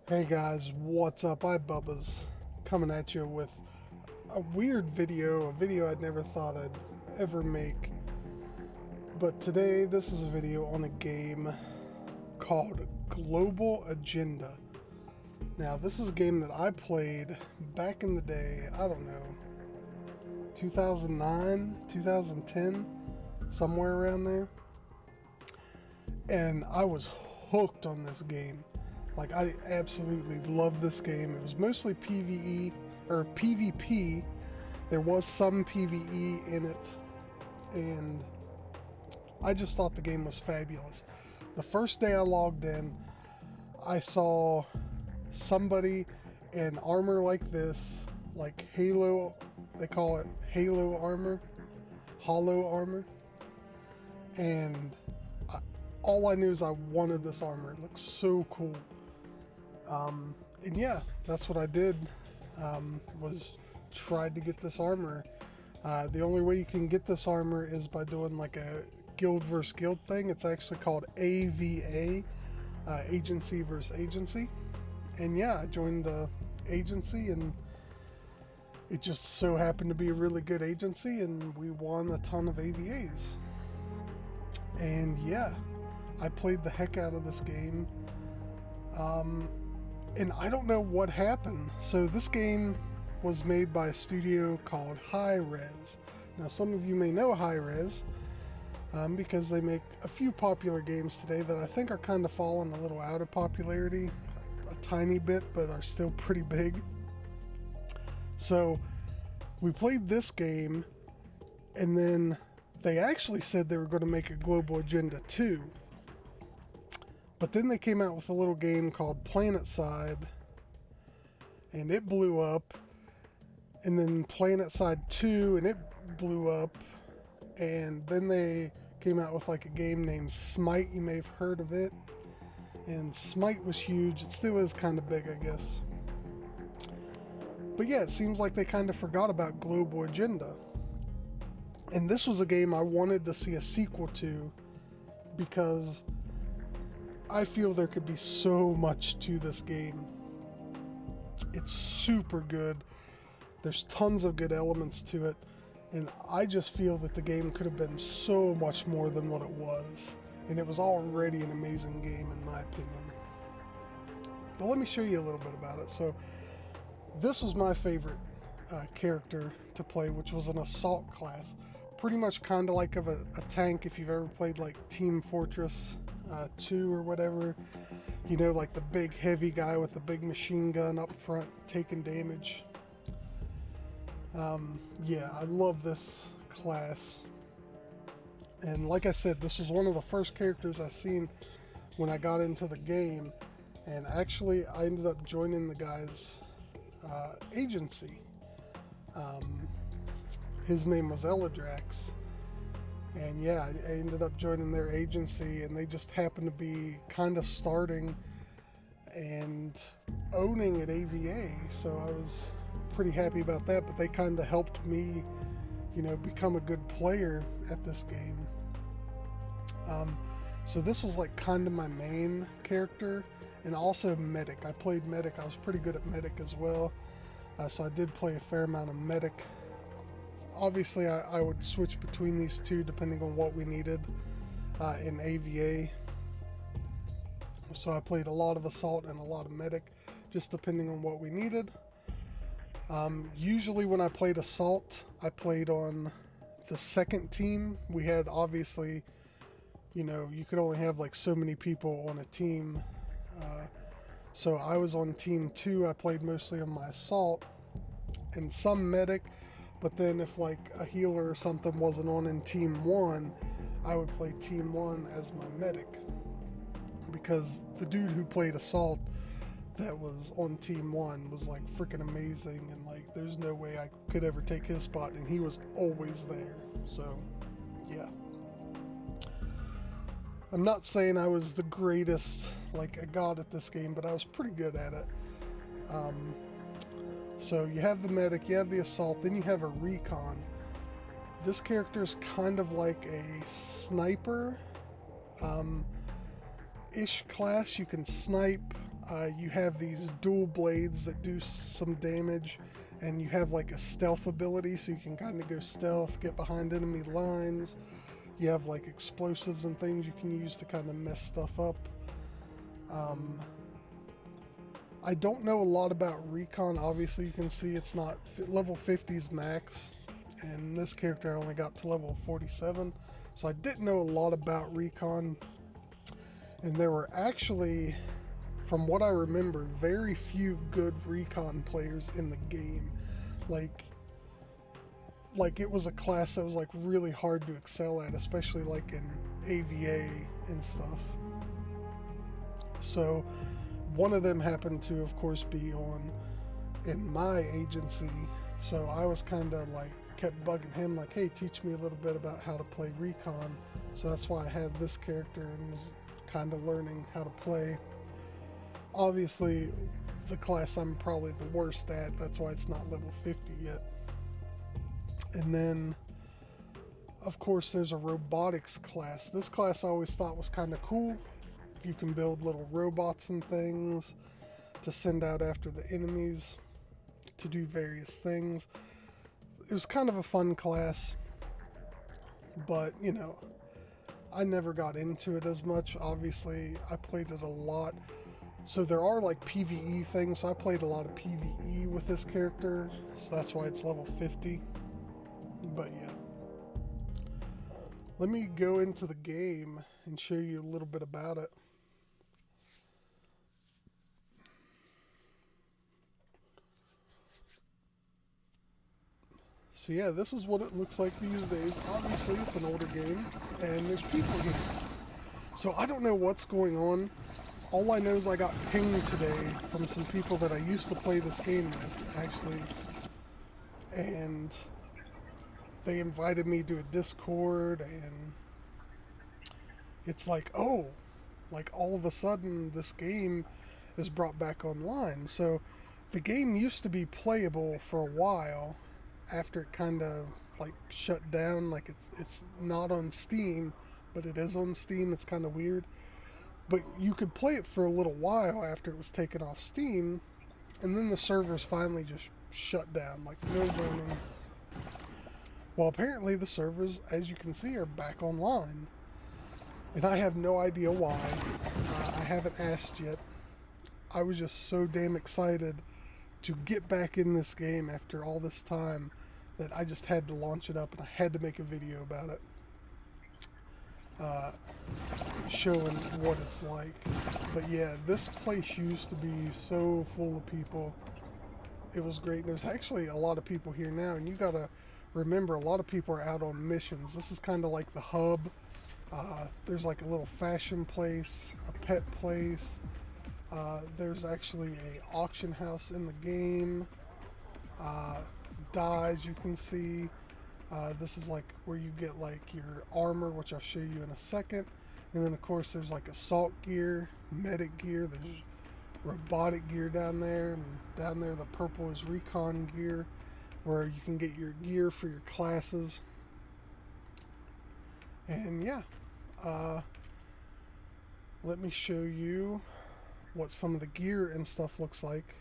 Hey guys, what's up? Bubba's coming at you with a weird video, a video I'd never thought I'd ever make. But today, this is a video on a game called Global Agenda. Now, this is a game that I played back in the day, I don't know, 2009, 2010, somewhere around there. And I was hooked on this game. Like, I absolutely love this game. It was mostly PvE, or PvP. There was some PvE in it, and I just thought the game was fabulous. The first day I logged in, I saw somebody in armor like this, like Halo, they call it Halo armor, hollow armor, and all I knew is I wanted this armor. It looked so cool. And yeah, that's what I did, was tried to get this armor. The only way you can get this armor is by doing like a guild versus guild thing. It's actually called AVA, agency versus agency. And yeah, I joined the agency, and it just so happened to be a really good agency, and we won a ton of AVAs. And yeah, I played the heck out of this game. And I don't know what happened. So this game was made by a studio called Hi-Rez. Now, some of you may know Hi-Rez because they make a few popular games today that I think are kind of falling a little out of popularity, a tiny bit, but are still pretty big. So we played this game, and then they actually said they were going to make a Global Agenda 2. But then they came out with a little game called PlanetSide, and it blew up. And then PlanetSide 2, and it blew up. And then they came out with like a game named Smite. You may have heard of it. And Smite was huge. It still is kind of big, I guess. But yeah, it seems like they kind of forgot about Global Agenda. And this was a game I wanted to see a sequel to, because I feel there could be so much to this game. It's super good. There's tons of good elements to it. And I just feel that the game could have been so much more than what it was. And it was already an amazing game, in my opinion. But let me show you a little bit about it. So this was my favorite character to play, which was an assault class. Pretty much kind of like a tank, if you've ever played like Team Fortress 2 or whatever, you know, like the big heavy guy with the big machine gun up front taking damage. Yeah, I love this class, and like I said, this was one of the first characters I seen when I got into the game, and actually I ended up joining the guy's agency. His name was Eladrax. And yeah, I ended up joining their agency, and they just happened to be kind of starting and owning at AVA. So I was pretty happy about that, but they kind of helped me, you know, become a good player at this game. So this was like kind of my main character, and also Medic. I played Medic. I was pretty good at Medic as well. So I did play a fair amount of Medic. Obviously, I would switch between these two depending on what we needed in AVA. So I played a lot of Assault and a lot of Medic, just depending on what we needed. Usually when I played Assault, I played on the second team. We had, obviously, you know, you could only have like so many people on a team. So I was on Team 2. I played mostly on my Assault and some Medic. But then if like a healer or something wasn't on in Team 1, I would play Team 1 as my Medic. Because the dude who played Assault that was on Team 1 was like freaking amazing, and like there's no way I could ever take his spot, and he was always there. So yeah. I'm not saying I was the greatest, like a god at this game, but I was pretty good at it. So you have the Medic, you have the Assault, then you have a Recon. This character is kind of like a sniper ish class. You can snipe. You have these dual blades that do some damage, and you have like a stealth ability, so you can kind of go stealth, get behind enemy lines. You have like explosives and things you can use to kind of mess stuff up. I don't know a lot about recon. Obviously, you can see it's not level 50's max, and this character I only got to level 47, so I didn't know a lot about recon. And there were actually, from what I remember, very few good recon players in the game. Like it was a class that was like really hard to excel at, especially like in AVA and stuff. So one of them happened to, of course, be on in my agency. So I was kind of like kept bugging him like, hey, teach me a little bit about how to play recon. So that's why I have this character and was kind of learning how to play. Obviously, the class I'm probably the worst at. That's why it's not level 50 yet. And then, of course, there's a robotics class. This class I always thought was kind of cool. You can build little robots and things to send out after the enemies to do various things. It was kind of a fun class, but you know, I never got into it as much. Obviously, I played it a lot. So there are like PvE things. So I played a lot of PvE with this character, so that's why it's level 50. But yeah, let me go into the game and show you a little bit about it. So yeah, this is what it looks like these days. Obviously, it's an older game, and there's people here. So I don't know what's going on. All I know is I got pinged today from some people that I used to play this game with, actually. And they invited me to a Discord, and it's like, oh, like all of a sudden this game is brought back online. So the game used to be playable for a while after it kind of like shut down. Like it's not on Steam, but it is on Steam. It's kind of weird. But you could play it for a little while after it was taken off Steam, and then the servers finally just shut down, like no warning. Well, apparently the servers, as you can see, are back online, and I have no idea why. I haven't asked yet. I was just so damn excited to get back in this game after all this time that I just had to launch it up, and I had to make a video about it, showing what it's like. But yeah, this place used to be so full of people. It was great. There's actually a lot of people here now, and you gotta remember, a lot of people are out on missions. This is kind of like the hub. There's like a little fashion place, a pet place. There's actually a auction house in the game. Dyes you can see. This is like where you get like your armor, which I'll show you in a second. And then of course there's like assault gear, medic gear, there's robotic gear down there, and down there the purple is recon gear, where you can get your gear for your classes. And yeah, let me show you what some of the gear and stuff looks like.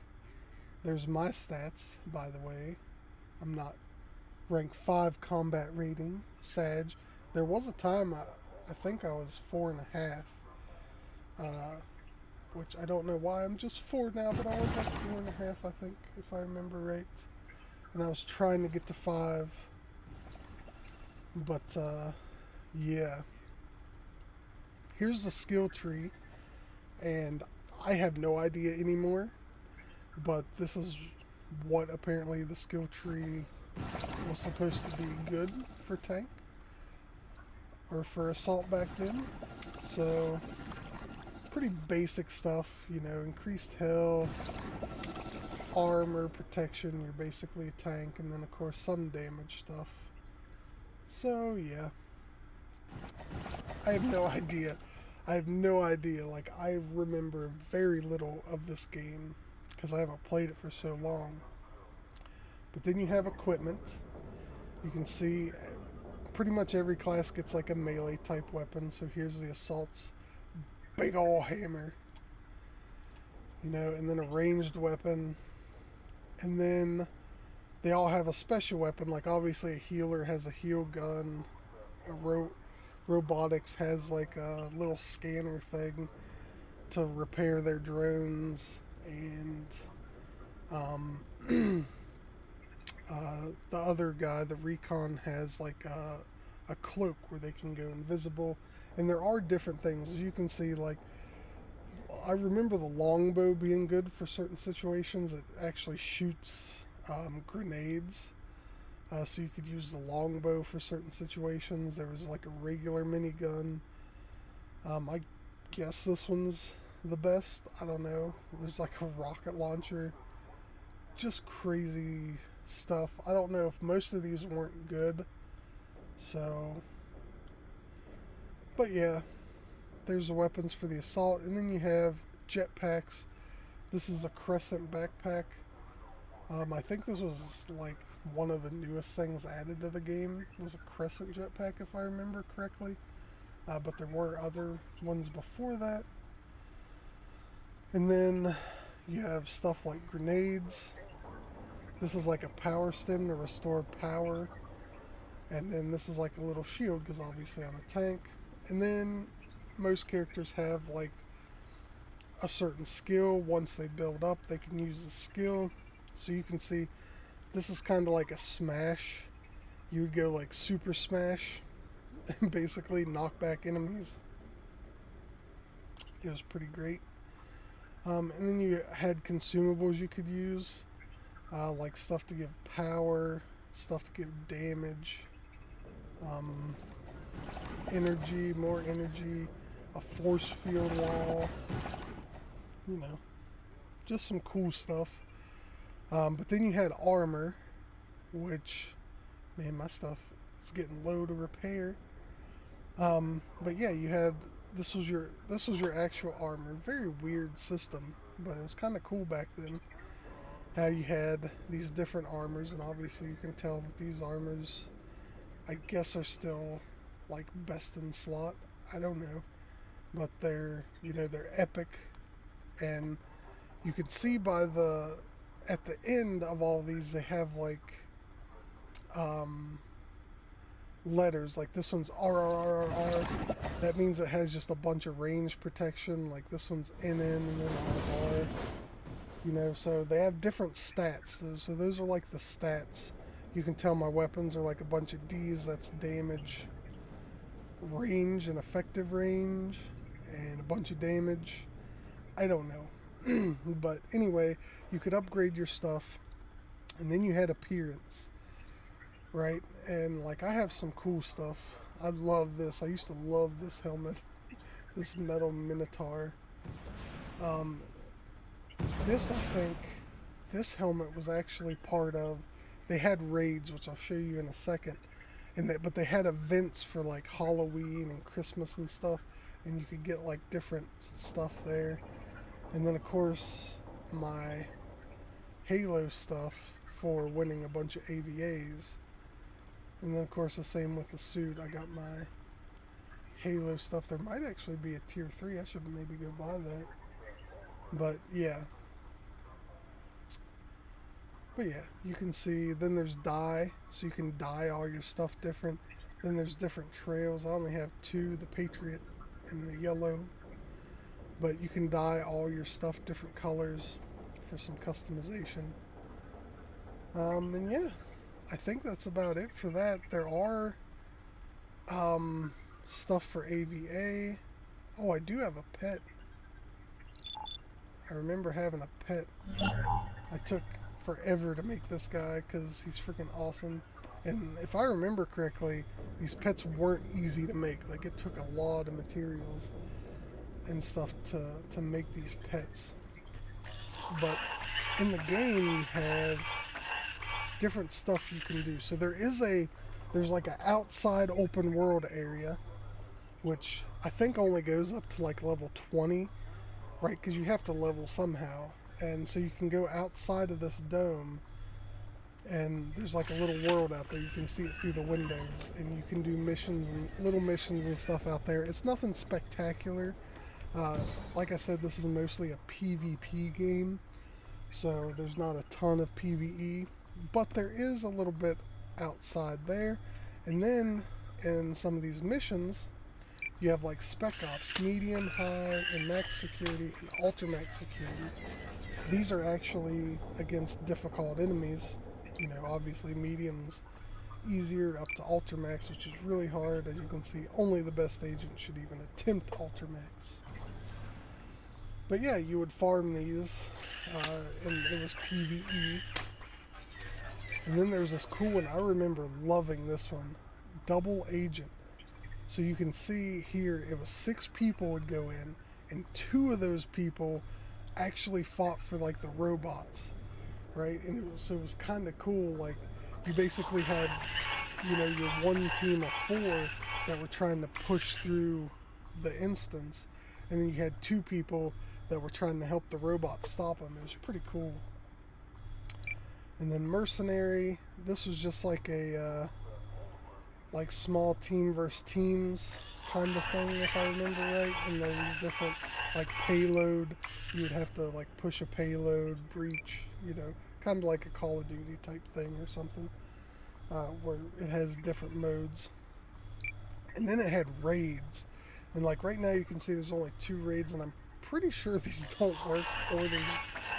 There's my stats, by the way. I'm not rank 5 combat rating, Sag. There was a time I think I was 4.5, which I don't know why I'm just 4 now, but I was like 4.5, I think, if I remember right. And I was trying to get to 5, but yeah. Here's the skill tree, and I have no idea anymore, but this is what apparently the skill tree was supposed to be good for tank, or for assault back then. So pretty basic stuff, you know, increased health, armor, protection, you're basically a tank, and then of course some damage stuff. So yeah, I have no idea. Like, I remember very little of this game because I haven't played it for so long. But then you have equipment. You can see pretty much every class gets like a melee type weapon. So here's the assault's big ol' hammer. and then a ranged weapon, and then they all have a special weapon. Like obviously a healer has a heal gun, robotics has like a little scanner thing to repair their drones, and um, the other guy, the recon, has like a cloak where they can go invisible. And there are different things, as you can see. Like I remember the longbow being good for certain situations. It actually shoots grenades, so you could use the longbow for certain situations. There was like a regular minigun. I guess this one's the best. I don't know. There's like a rocket launcher. Just crazy stuff. I don't know if most of these weren't good. So, but yeah, there's the weapons for the assault, and then you have jetpacks. This is a Crescent backpack. I think this was like one of the newest things added to the game, was a Crescent jetpack, if I remember correctly. But there were other ones before that. And then you have stuff like grenades. This is like a power stem to restore power. And then this is like a little shield, because obviously I'm a tank. And then most characters have like a certain skill. Once they build up, they can use the skill. So you can see this is kind of like a smash. You would go like super smash and basically knock back enemies. It was pretty great. And then you had consumables you could use, like stuff to give power, stuff to give damage, energy, more energy, a force field wall, just some cool stuff. But then you had armor, which, man, my stuff is getting low to repair. But yeah, you had this was your actual armor. Very weird system, but it was kind of cool back then. How you had these different armors, and obviously you can tell that these armors, I guess, are still like best in slot. I don't know, but they're epic, and you can see by at the end of all these they have like letters. Like this one's RRRR. That means it has just a bunch of range protection. Like this one's NN and then RR. So they have different stats. So those are like the stats. You can tell my weapons are like a bunch of D's. That's damage, range, and effective range, and a bunch of damage. I don't know. But anyway, you could upgrade your stuff, and then you had appearance, right? And like I have some cool stuff. I love this. I used to love this helmet, this metal minotaur. This helmet was actually part of. They had raids, which I'll show you in a second, but they had events for like Halloween and Christmas and stuff, and you could get like different stuff there. And then of course my Halo stuff for winning a bunch of AVAs. And then of course the same with the suit. I got my Halo stuff. There might actually be a tier 3. I should maybe go buy that. But yeah, you can see. Then there's dye, so you can dye all your stuff different. Then there's different trails. I only have 2, the Patriot and the yellow. But you can dye all your stuff different colors for some customization. And yeah, I think that's about it for that. There are stuff for AVA. Oh, I do have a pet. I remember having a pet. I took forever to make this guy because he's freaking awesome. And if I remember correctly, these pets weren't easy to make. Like it took a lot of materials and stuff to make these pets. But in the game you have different stuff you can do. So there's like an outside open world area, which I think only goes up to like level 20, right? Because you have to level somehow. And so you can go outside of this dome, and there's like a little world out there. You can see it through the windows, and you can do missions and little missions and stuff out there. It's nothing spectacular. Uh, like I said, this is mostly a PvP game, so there's not a ton of PvE, but there is a little bit outside there. And then in some of these missions, you have like Spec Ops, medium, high, and max security, and ultra max security. These are actually against difficult enemies. You know, obviously medium's easier up to ultra max, which is really hard. As you can see, only the best agent should even attempt ultra max. But yeah, you would farm these, and it was PvE. And then there's this cool one. I remember loving this one, double agent. So you can see here, it was 6 people would go in, and 2 of those people actually fought for like the robots, right? And it was kind of cool. Like you basically had, you know, your one team of 4 that were trying to push through the instance, and then you had 2 people that were trying to help the robots stop them. It was pretty cool. And then mercenary, this was just like a like small team versus teams kind of thing, if I remember right. And there was different like payload. You would have to like push a payload, breach, you know, kind of like a Call of Duty type thing or something, where it has different modes. And then it had raids. And like right now you can see there's only 2 raids, and I'm pretty sure these don't work, or there's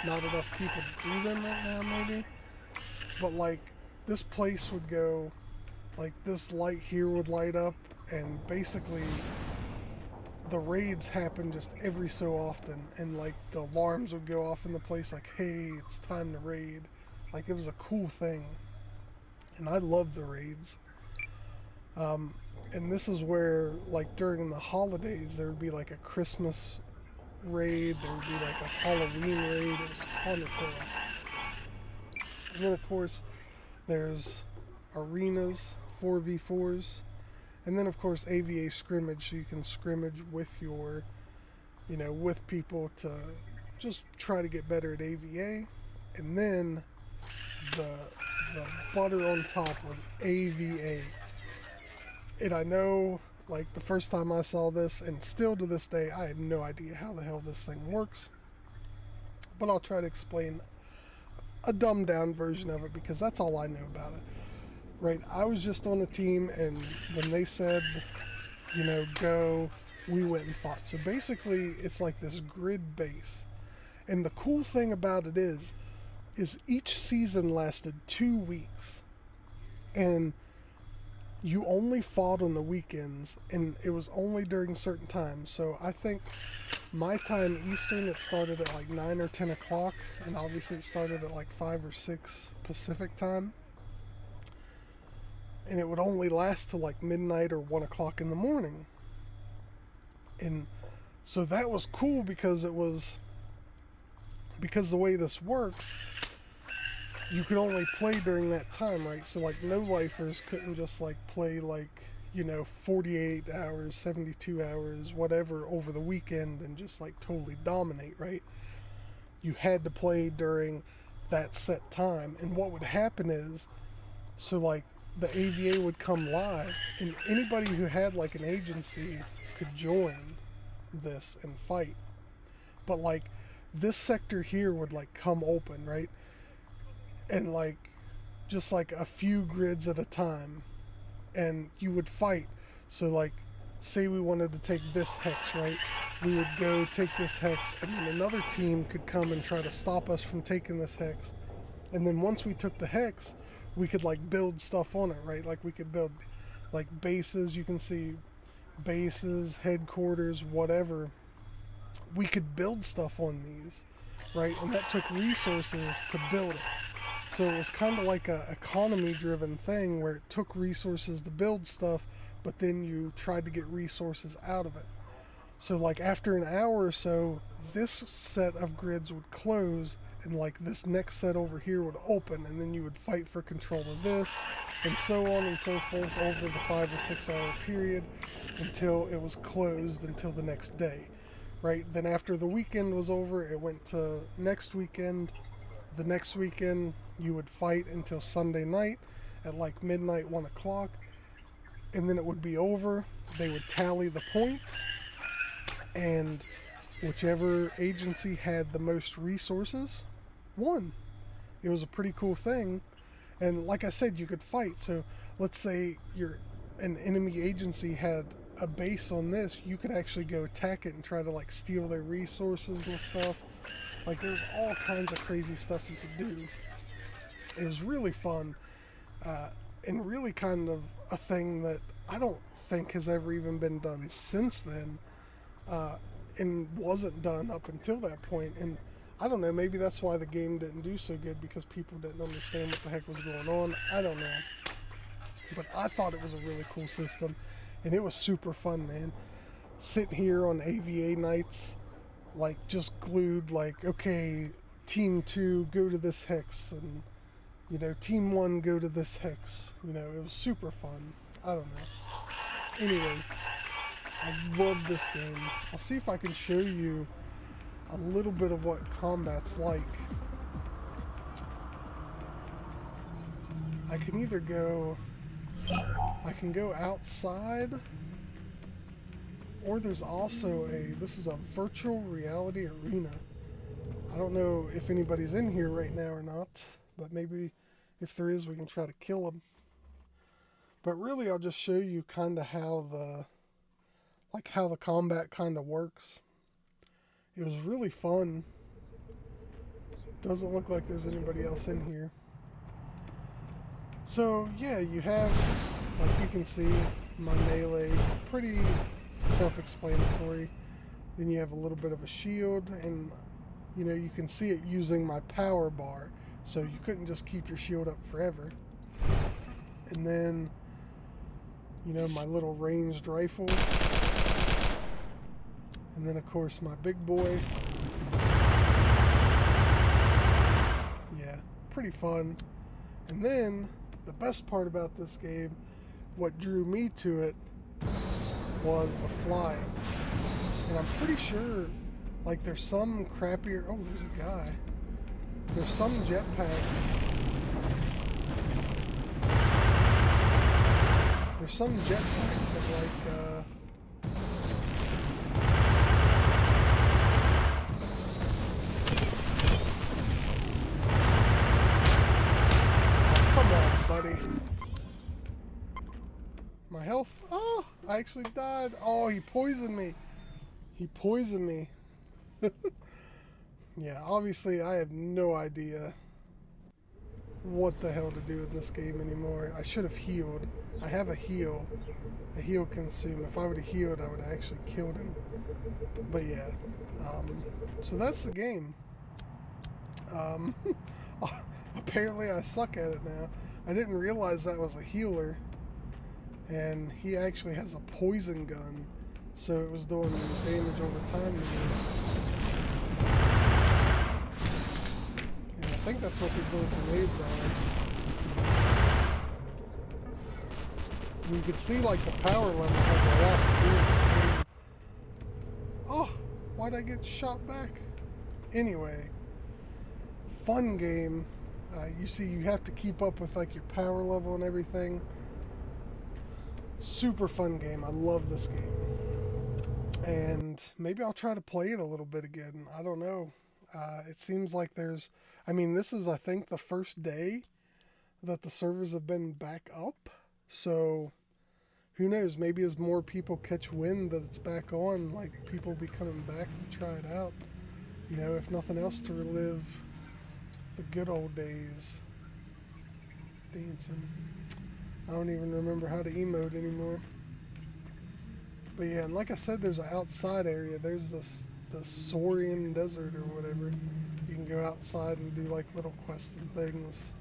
not enough people to do them right now maybe. But like this place would go, like this light here would light up, and basically the raids happen just every so often, and like the alarms would go off in the place like, hey, it's time to raid. Like it was a cool thing, and I love the raids. And this is where like during the holidays there would be like a Christmas raid, there would be like a Halloween raid. It was fun as hell. And then of course there's arenas, 4v4s, and then of course AVA scrimmage, so you can scrimmage with your, you know, with people to just try to get better at AVA. And then the butter on top was AVA. And I know, like the first time I saw this, and still to this day, I have no idea how the hell this thing works. But I'll try to explain a dumbed down version of it, because that's all I know about it. Right, I was just on the team, and when they said, you know, go, we went and fought. So basically, it's like this grid base. And the cool thing about it is each season lasted 2 weeks. And you only fought on the weekends, and it was only during certain times. So I think my time Eastern, it started at like 9 or 10 o'clock, and obviously it started at like 5 or 6 Pacific time. And it would only last till like midnight or 1 o'clock in the morning. And so that was cool, because the way this works, you could only play during that time, right? So like no lifers couldn't just like play like, you know, 48 hours, 72 hours, whatever over the weekend and just like totally dominate, right? You had to play during that set time. And what would happen is, so like the AVA would come live, and anybody who had like an agency could join this and fight. But like this sector here would like come open, right? And like just like a few grids at a time, and you would fight. So like say we wanted to take this hex, right? We would go take this hex, and then another team could come and try to stop us from taking this hex. And then once we took the hex, we could like build stuff on it, right? Like we could build like bases. You can see bases, headquarters, whatever. We could build stuff on these, right? And that took resources to build it. So it was kind of like a economy driven thing, where it took resources to build stuff, but then you tried to get resources out of it. So like after an hour or so, this set of grids would close, and like this next set over here would open, and then you would fight for control of this, and so on and so forth over the 5 or 6 hour period until it was closed until the next day, right? Then after the weekend was over, it went to next weekend. The next weekend you would fight until Sunday night at like midnight, 1 o'clock, and then it would be over. They would tally the points, and whichever agency had the most resources won. It was a pretty cool thing. And like I said, you could fight. So let's say an enemy agency had a base on this, you could actually go attack it and try to like steal their resources and stuff. Like there's all kinds of crazy stuff you could do. It was really fun, and really kind of a thing that I don't think has ever even been done since then, and wasn't done up until that point. And I don't know, maybe that's why the game didn't do so good, because people didn't understand what the heck was going on. I don't know. But I thought it was a really cool system, and it was super fun, man. Sitting here on AVA nights, like just glued, like, okay, Team 2, go to this hex, and, you know, Team 1, go to this hex. You know, it was super fun. I don't know. Anyway, I love this game. I'll see if I can show you a little bit of what combat's like. I can either go, I can go outside, or there's also this is a virtual reality arena. I don't know if anybody's in here right now or not, but maybe if there is, we can try to kill them. But really, I'll just show you kind of how the combat kind of works. It was really fun. Doesn't look like there's anybody else in here. So yeah, you have, like you can see, my melee, pretty self-explanatory. Then you have a little bit of a shield, and you know, you can see it using my power bar, so you couldn't just keep your shield up forever. And then, you know, my little ranged rifle. And then of course my big boy. Yeah, pretty fun. And then the best part about this game, what drew me to it, was the flying. And I'm pretty sure, like, there's some crappier, oh, there's a guy. There's some jetpacks. There's some jetpacks that, like, come on, buddy. My health, oh, I actually died. Oh, he poisoned me. He poisoned me. Yeah, obviously I have no idea what the hell to do in this game anymore. I should have healed. I have a heal consume. If I would have healed, I would have actually killed him. But yeah, so that's the game. Apparently I suck at it now. I didn't realize that was a healer, and he actually has a poison gun, so it was doing damage over time to me. And I think that's what these little grenades are. You can see, like, the power level has a lot to do with this game. Oh, why'd I get shot back? Anyway, fun game. You see, you have to keep up with, like, your power level and everything. Super fun game. I love this game. And maybe I'll try to play it a little bit again. I don't know. It seems like there's, I mean, this is, I think, the first day that the servers have been back up. So who knows? Maybe as more people catch wind that it's back on, like, people will be coming back to try it out. You know, if nothing else, to relive the good old days. Dancing. I don't even remember how to emote anymore. But yeah, and like I said, there's an outside area. There's the Saurian Desert or whatever. You can go outside and do, like, little quests and things.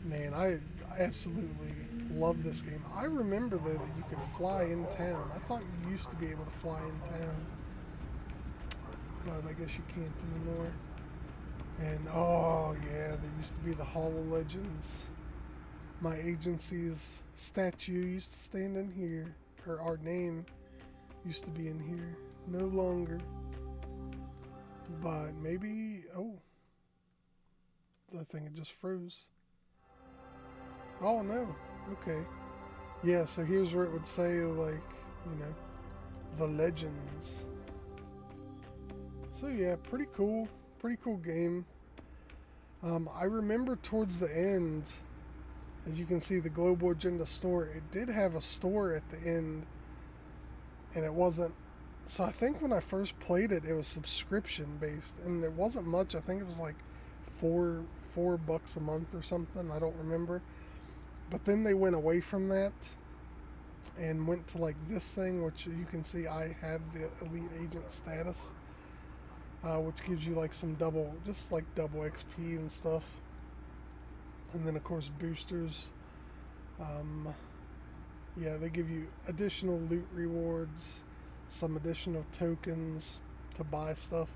Man, I absolutely love this game. I remember, though, that you could fly in town. I thought you used to be able to fly in town, but I guess you can't anymore. And oh yeah, there used to be the Hall of Legends. My agency's statue used to stand in here, or our name used to be in here. No longer. But maybe, oh, I think it just froze. Oh no, okay. Yeah, so here's where it would say, like, you know, The Legends. So yeah, pretty cool game. I remember towards the end, as you can see, the Global Agenda store, it did have a store at the end, and it wasn't. So I think when I first played it, it was subscription based, and it wasn't much. I think it was like four bucks a month or something. I don't remember. But then they went away from that and went to like this thing, which you can see I have the Elite Agent status, which gives you like some double XP and stuff. And then of course boosters. Yeah, they give you additional loot rewards, some additional tokens to buy stuff.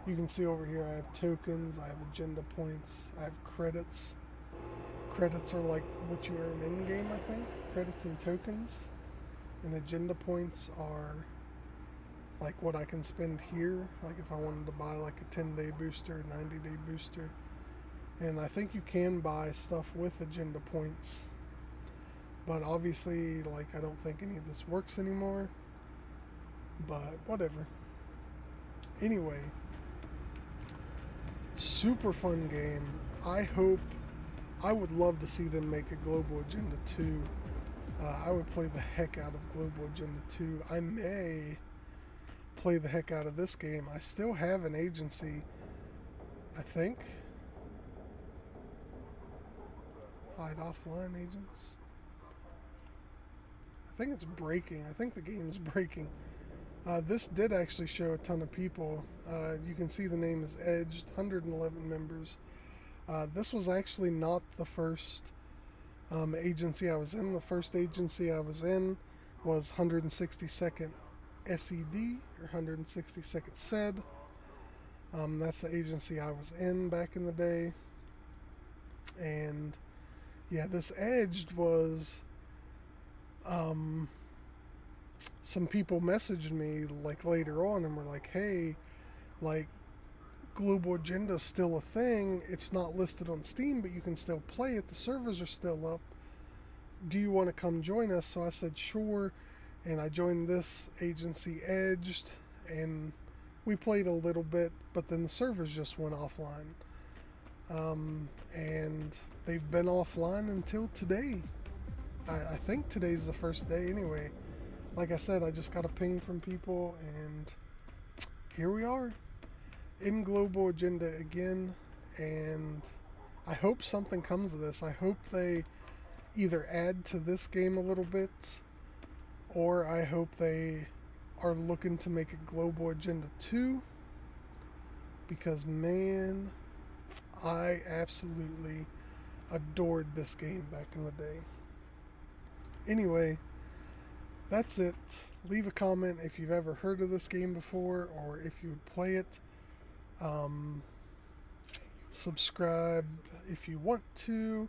You can see over here I have tokens, I have agenda points, I have credits. Credits are like what you earn in game, I think. Credits and tokens. And agenda points are like what I can spend here, like if I wanted to buy like a 10-day booster, 90-day booster. And I think you can buy stuff with agenda points. But obviously, like, I don't think any of this works anymore. But whatever. Anyway, super fun game. I would love to see them make a Global Agenda 2. I would play the heck out of Global Agenda 2. I may play the heck out of this game. I still have an agency, I think. Hide offline agents. I think it's breaking. I think the game's breaking. This did actually show a ton of people. You can see the name is Edged, 111 members. This was actually not the first agency I was in. The first agency I was in was 162nd SED, or 162nd SED. That's the agency I was in back in the day. And yeah, this Edged was... some people messaged me like later on and were like, hey, like, Global Agenda's still a thing. It's not listed on Steam, but you can still play it. The servers are still up. Do you want to come join us? So I said sure, and I joined this agency, Edged, and we played a little bit, but then the servers just went offline. And they've been offline until today. I think today's the first day anyway. Like I said, I just got a ping from people, and here we are in Global Agenda again. And I hope something comes of this. I hope they either add to this game a little bit, or I hope they are looking to make a Global Agenda 2, because man, I absolutely adored this game back in the day. Anyway, that's it. Leave a comment if you've ever heard of this game before, or if you would play it. Subscribe if you want to.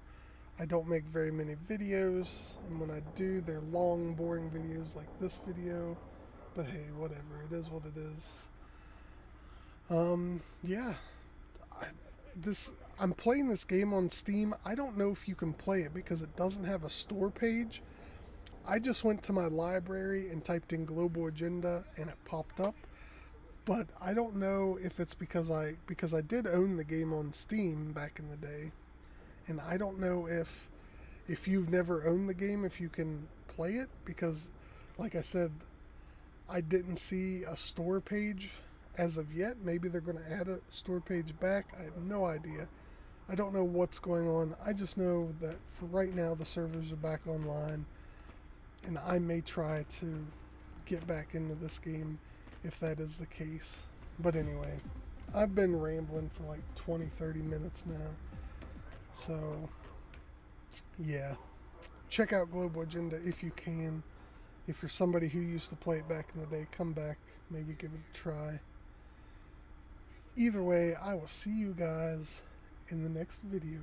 I don't make very many videos, and when I do, they're long, boring videos like this video. But hey, whatever. It is what it is. Yeah. I'm playing this game on Steam. I don't know if you can play it because it doesn't have a store page. I just went to my library and typed in Global Agenda and it popped up. But I don't know if it's because I did own the game on Steam back in the day. And I don't know if you've never owned the game, if you can play it, because like I said, I didn't see a store page as of yet. Maybe they're going to add a store page back. I have no idea. I don't know what's going on. I just know that for right now the servers are back online, and I may try to get back into this game if that is the case. But anyway, I've been rambling for like 20-30 minutes now. So yeah, check out Global Agenda if you can. If you're somebody who used to play it back in the day, come back, maybe give it a try. Either way, I will see you guys in the next video.